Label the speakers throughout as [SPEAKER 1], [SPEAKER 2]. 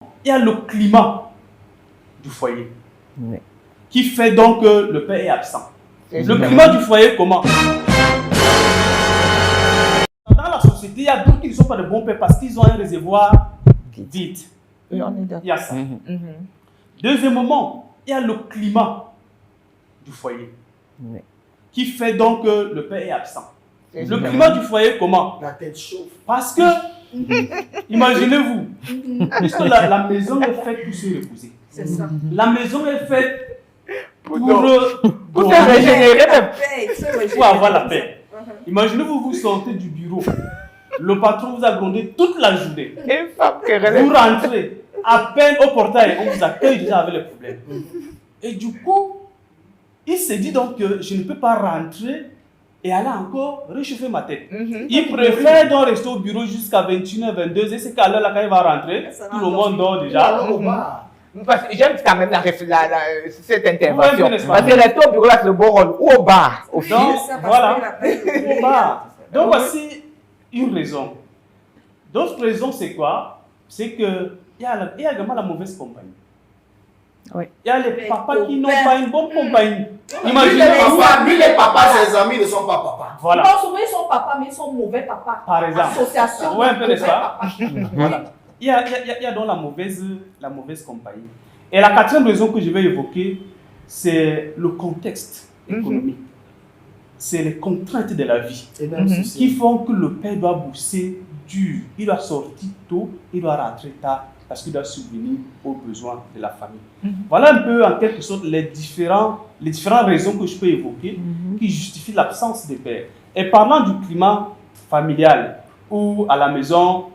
[SPEAKER 1] il y a le climat du foyer qui fait donc que le père est absent. Le climat du foyer, comment? Dans la société, il y a d'autres qui ne sont pas de bons pères parce qu'ils ont un réservoir vide.
[SPEAKER 2] Oui, on est d'accord.
[SPEAKER 1] Il y a ça. Deuxièmement, il y a le climat du foyer qui fait donc que le père est absent. Le climat du foyer, comment?
[SPEAKER 3] La tête chauffe.
[SPEAKER 1] Parce que, imaginez-vous, puisque la maison est faite pour se reposer.
[SPEAKER 4] C'est ça.
[SPEAKER 1] La maison est faite pour
[SPEAKER 2] se régénérer même.
[SPEAKER 1] Pour avoir la paix. Imaginez-vous, vous sortez du bureau. Le patron vous a grondé toute la journée.
[SPEAKER 2] Une femme qui relève.
[SPEAKER 1] Vous rentrez, à peine au portail, on vous accueille déjà avec les problèmes. Et du coup, il s'est dit donc que je ne peux pas rentrer et aller encore réchauffer ma tête. Il préfère donc rester au bureau jusqu'à 21h, 22h. C'est qu'à l'heure là, quand il va rentrer, tout le monde dort déjà.
[SPEAKER 2] Parce que j'aime quand même cette intervention.
[SPEAKER 1] Ouais,
[SPEAKER 2] parce que rester au bureau là, c'est le bon rôle. Ou au bar, au fil.
[SPEAKER 1] Donc, voilà. Au bar. Donc, voici une raison. D'autres raisons, c'est quoi? C'est qu'il y a également la mauvaise compagnie.
[SPEAKER 2] Oui.
[SPEAKER 1] Il y a les papas qui n'ont pas une bonne compagnie.
[SPEAKER 3] Imaginez les papas, ses amis ne sont pas papas.
[SPEAKER 1] Voilà.
[SPEAKER 4] Non, souvent ils sont papas, mais ils sont mauvais papas.
[SPEAKER 1] Par exemple.
[SPEAKER 4] Association.
[SPEAKER 1] Oui, un peu, n'est-ce pas?
[SPEAKER 4] Papas.
[SPEAKER 1] Voilà. Il y a donc la mauvaise compagnie. Et la quatrième raison que je vais évoquer, c'est le contexte économique. C'est les contraintes de la vie qui font que le père doit bosser dur. Il doit sortir tôt, il doit rentrer tard parce qu'il doit subvenir aux besoins de la famille. Voilà un peu en quelque sorte les différentes raisons que je peux évoquer qui justifient l'absence des pères. Et parlant du climat familial ou à la maison,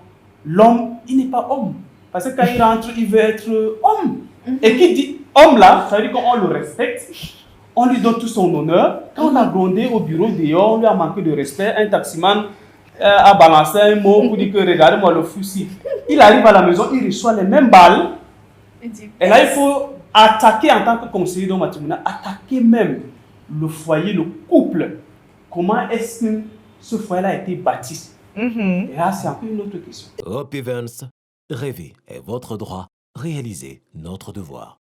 [SPEAKER 1] l'homme, il n'est pas homme. Parce que quand il rentre, il veut être homme. Et qui dit homme là, ça veut dire qu'on le respecte, on lui donne tout son honneur. Quand on a grondé au bureau dehors, on lui a manqué de respect, un taximan a balancé un mot pour dire que regardez-moi le foussi. Il arrive à la maison, il reçoit les mêmes balles. Et là, il faut attaquer en tant que conseiller de matrimonial, attaquer même le foyer, le couple. Comment est-ce que ce foyer-là a été bâti? Et là, c'est encore une autre question.
[SPEAKER 5] Hope Evans, rêver est votre droit, réaliser notre devoir.